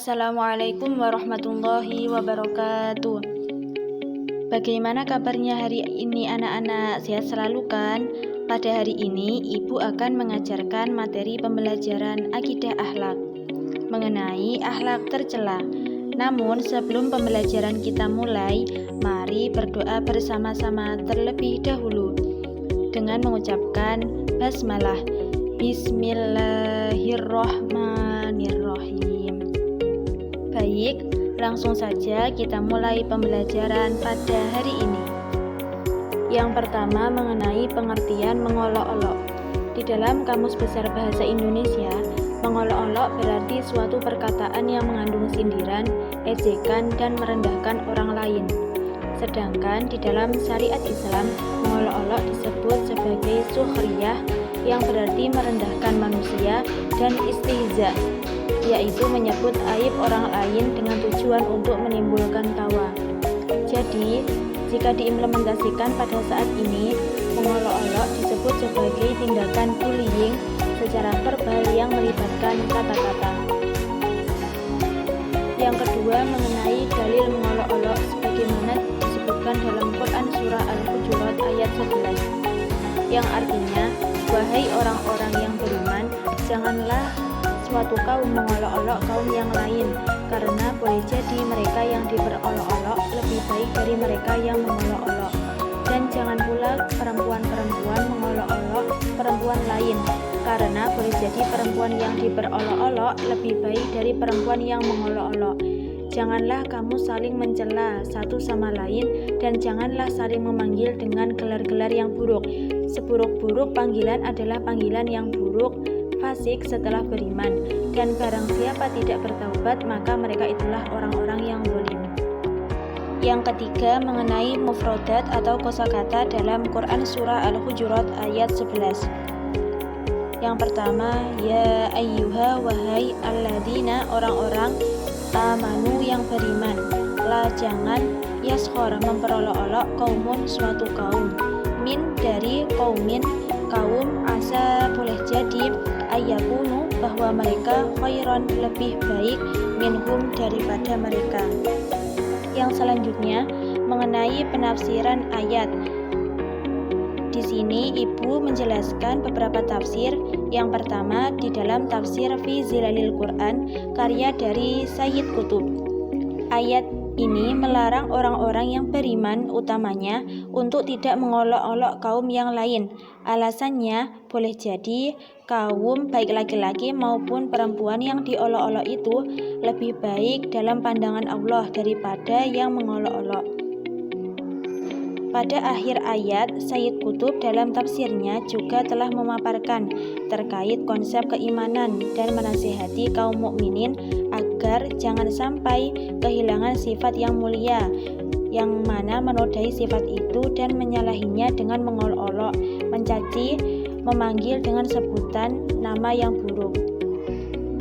Assalamualaikum warahmatullahi wabarakatuh. Bagaimana kabarnya hari ini anak-anak? Sehat selalu kan? Pada hari ini Ibu akan mengajarkan materi pembelajaran akidah akhlak mengenai akhlak tercela. Namun sebelum pembelajaran kita mulai, mari berdoa bersama-sama terlebih dahulu dengan mengucapkan basmalah. Bismillahirrohmanirrohim. Baik, langsung saja kita mulai pembelajaran pada hari ini. Yang pertama mengenai pengertian mengolok-olok. Di dalam Kamus Besar Bahasa Indonesia, mengolok-olok berarti suatu perkataan yang mengandung sindiran, ejekan, dan merendahkan orang lain. Sedangkan di dalam syariat Islam, mengolok-olok disebut sebagai sukhriyah yang berarti merendahkan manusia, dan istihza, yaitu menyebut aib orang lain dengan tujuan untuk menimbulkan tawa. Jadi, jika diimplementasikan pada saat ini, mengolok-olok disebut sebagai tindakan bullying secara verbal yang melibatkan kata-kata. Yang kedua mengenai dalil mengolok-olok sebagaimana disebutkan dalam Quran Surah Al-Hujurat ayat 11, yang artinya, wahai orang-orang yang beriman, janganlah suatu kaum mengolok-olok kaum yang lain, karena boleh jadi mereka yang diperolok-olok lebih baik dari mereka yang mengolok-olok. Dan jangan pula perempuan-perempuan mengolok-olok perempuan lain, karena boleh jadi perempuan yang diperolok-olok lebih baik dari perempuan yang mengolok-olok. Janganlah kamu saling mencela satu sama lain, dan janganlah saling memanggil dengan gelar-gelar yang buruk. Seburuk-buruk panggilan adalah panggilan yang buruk, fasik setelah beriman, dan barang siapa tidak bertaubat, maka mereka itulah orang-orang yang zalim. Yang ketiga mengenai mufradat atau kosakata dalam Quran Surah Al-Hujurat ayat 11. Yang pertama, ya ayyuha, wahai alladzina, orang-orang amanu yang beriman, la jangan yaskhor memperolok-olok kaumun suatu kaum, min dari kaumin kaum, asa boleh jadi ayyakunu bahwa mereka khairon lebih baik minhum daripada mereka. Yang selanjutnya mengenai penafsiran ayat. Di sini Ibu menjelaskan beberapa tafsir. Yang pertama di dalam tafsir Fi Zilalil Quran karya dari Sayyid Qutb. Ayat ini melarang orang-orang yang beriman utamanya untuk tidak mengolok-olok kaum yang lain. Alasannya boleh jadi kaum baik laki-laki maupun perempuan yang diolok-olok itu lebih baik dalam pandangan Allah daripada yang mengolok-olok. Pada akhir ayat, Sayyid Qutb dalam tafsirnya juga telah memaparkan terkait konsep keimanan dan menasihati kaum mukminin agar jangan sampai kehilangan sifat yang mulia, yang mana menodai sifat itu dan menyalahinya dengan mengolok-olok, mencaci, memanggil dengan sebutan nama yang buruk.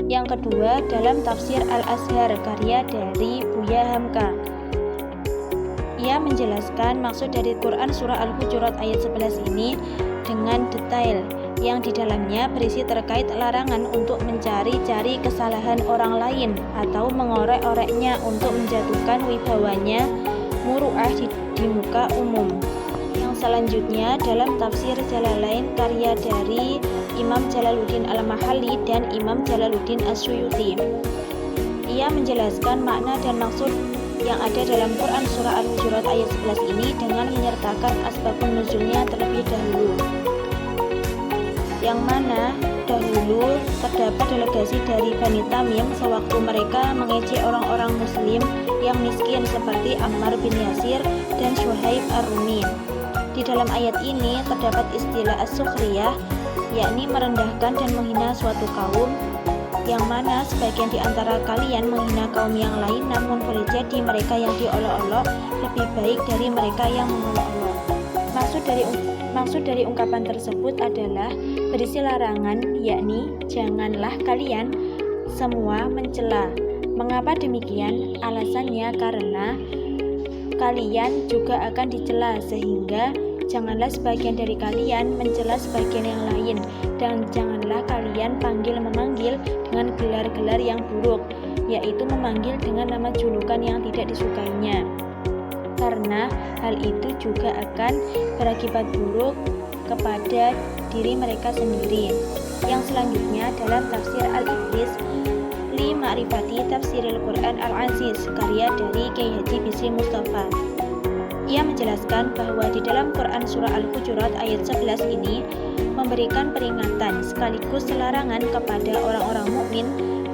Yang kedua, dalam tafsir Al-Azhar karya dari Buya Hamka, ia menjelaskan maksud dari Quran Surah Al-Hujurat ayat 11 ini dengan detail, yang di dalamnya berisi terkait larangan untuk mencari-cari kesalahan orang lain atau mengorek-oreknya untuk menjatuhkan wibawanya muru'ah di muka umum. Yang selanjutnya dalam tafsir Jalalain karya dari Imam Jalaluddin Al-Mahalli dan Imam Jalaluddin As-Suyuti, ia menjelaskan makna dan maksud yang ada dalam Quran Surah Al-Hujurat ayat 11 ini dengan menyertakan asbabun nuzulnya terlebih dahulu, yang mana dahulu terdapat delegasi dari Bani Tamim sewaktu mereka mengejek orang-orang muslim yang miskin seperti Ammar bin Yasir dan Syuhaib Ar-Rumi. Di dalam ayat ini terdapat istilah as-sukhriyah, yakni merendahkan dan menghina suatu kaum, yang mana sebagian di antara kalian menghina kaum yang lain, namun boleh jadi mereka yang diolok-olok lebih baik dari mereka yang mengolok-olok. Maksud dari ungkapan tersebut adalah berisi larangan, yakni janganlah kalian semua mencela. Mengapa demikian? Alasannya karena kalian juga akan dicela, sehingga janganlah sebagian dari kalian mencela sebagian yang lain, dan janganlah kalian panggil-memanggil dengan gelar-gelar yang buruk. yaitu memanggil dengan nama julukan yang tidak disukainya, karena hal itu juga akan berakibat buruk kepada diri mereka sendiri. Yang selanjutnya dalam tafsir Al-Iblis li Ma'rifati Tafsiril Quran Al-Aziz, karya dari Kiai Haji Bisri Mustafa. Ia menjelaskan bahwa di dalam Quran Surah Al-Hujurat ayat 11 ini memberikan peringatan sekaligus larangan kepada orang-orang mukmin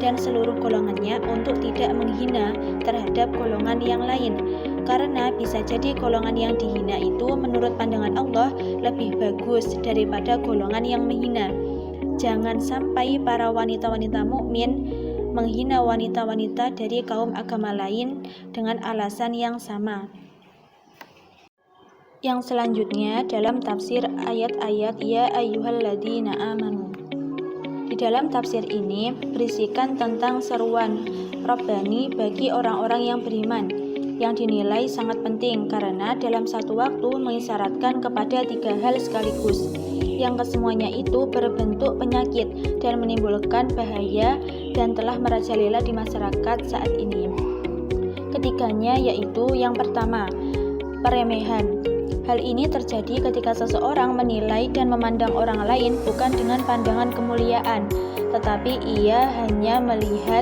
dan seluruh golongannya untuk tidak menghina terhadap golongan yang lain, karena bisa jadi golongan yang dihina itu menurut pandangan Allah lebih bagus daripada golongan yang menghina. Jangan sampai para wanita-wanita mukmin menghina wanita-wanita dari kaum agama lain dengan alasan yang sama. Yang selanjutnya dalam tafsir ayat-ayat ya ayyuhalladzina amanu. Di dalam tafsir ini berisikan tentang seruan Rabbani bagi orang-orang yang beriman, yang dinilai sangat penting karena dalam satu waktu mengisyaratkan kepada 3 hal sekaligus, yang kesemuanya itu berbentuk penyakit dan menimbulkan bahaya dan telah merajalela di masyarakat saat ini. Ketiganya yaitu yang pertama, peremehan. Hal ini terjadi ketika seseorang menilai dan memandang orang lain bukan dengan pandangan kemuliaan, tetapi ia hanya melihat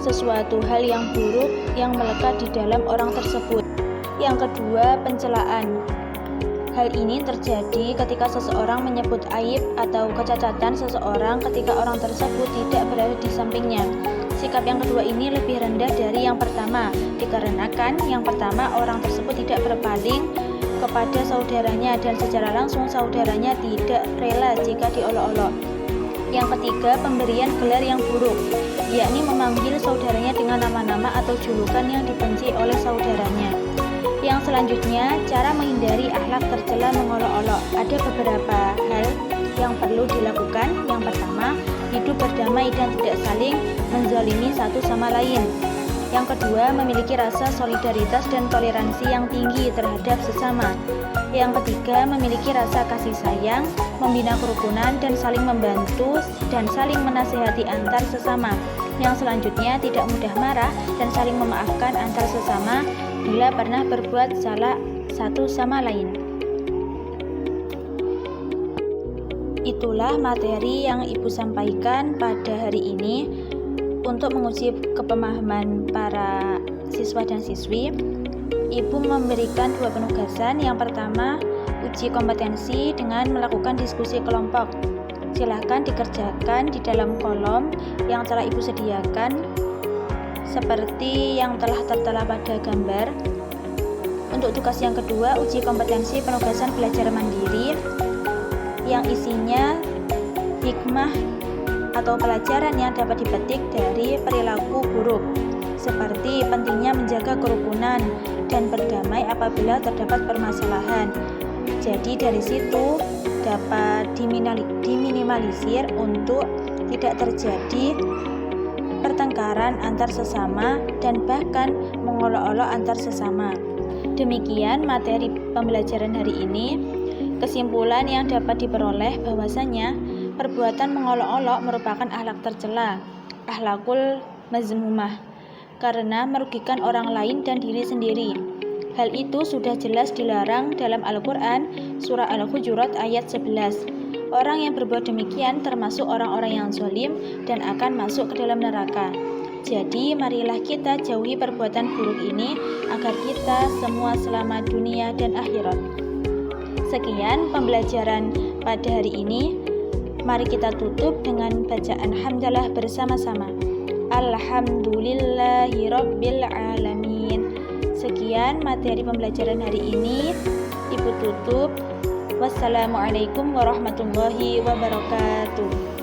sesuatu hal yang buruk yang melekat di dalam orang tersebut. Yang kedua, pencelaan. Hal ini terjadi ketika seseorang menyebut aib atau kecacatan seseorang ketika orang tersebut tidak berada di sampingnya. Sikap yang kedua ini lebih rendah dari yang pertama, dikarenakan yang pertama orang tersebut tidak berpaling kepada saudaranya dan secara langsung saudaranya tidak rela jika diolok-olok. Yang ketiga, pemberian gelar yang buruk, yakni memanggil saudaranya dengan nama-nama atau julukan yang dibenci oleh saudaranya. Yang selanjutnya, cara menghindari akhlak tercela mengolok-olok. Ada beberapa hal yang perlu dilakukan. Yang pertama, hidup berdamai dan tidak saling menzalimi satu sama lain. Yang kedua, memiliki rasa solidaritas dan toleransi yang tinggi terhadap sesama. Yang ketiga, memiliki rasa kasih sayang, membina kerukunan dan saling membantu dan saling menasihati antar sesama. Yang selanjutnya, tidak mudah marah dan saling memaafkan antar sesama bila pernah berbuat salah satu sama lain. Itulah materi yang Ibu sampaikan pada hari ini untuk menguji kepemahaman para siswa dan siswi. Ibu memberikan 2 penugasan. Yang pertama, uji kompetensi dengan melakukan diskusi kelompok. Silahkan dikerjakan di dalam kolom yang telah Ibu sediakan seperti yang telah tertera pada gambar. Untuk tugas yang kedua, uji kompetensi penugasan belajar mandiri yang isinya hikmah atau pelajaran yang dapat dipetik dari perilaku buruk, seperti pentingnya menjaga kerukunan dan berdamai apabila terdapat permasalahan. Jadi dari situ dapat diminimalisir untuk tidak terjadi pertengkaran antar sesama dan bahkan mengolok-olok antar sesama. Demikian materi pembelajaran hari ini. Kesimpulan yang dapat diperoleh bahwasanya perbuatan mengolok-olok merupakan akhlak tercela, akhlakul mazmumah, karena merugikan orang lain dan diri sendiri. Hal itu sudah jelas dilarang dalam Al-Quran Surah Al-Hujurat ayat 11. Orang yang berbuat demikian termasuk orang-orang yang zalim dan akan masuk ke dalam neraka. Jadi marilah kita jauhi perbuatan buruk ini agar kita semua selamat dunia dan akhirat. Sekian pembelajaran pada hari ini. Mari kita tutup dengan bacaan hamdalah bersama-sama. Alhamdulillahirabbil alamin. Sekian materi pembelajaran hari ini. Ibu tutup. Wassalamualaikum warahmatullahi wabarakatuh.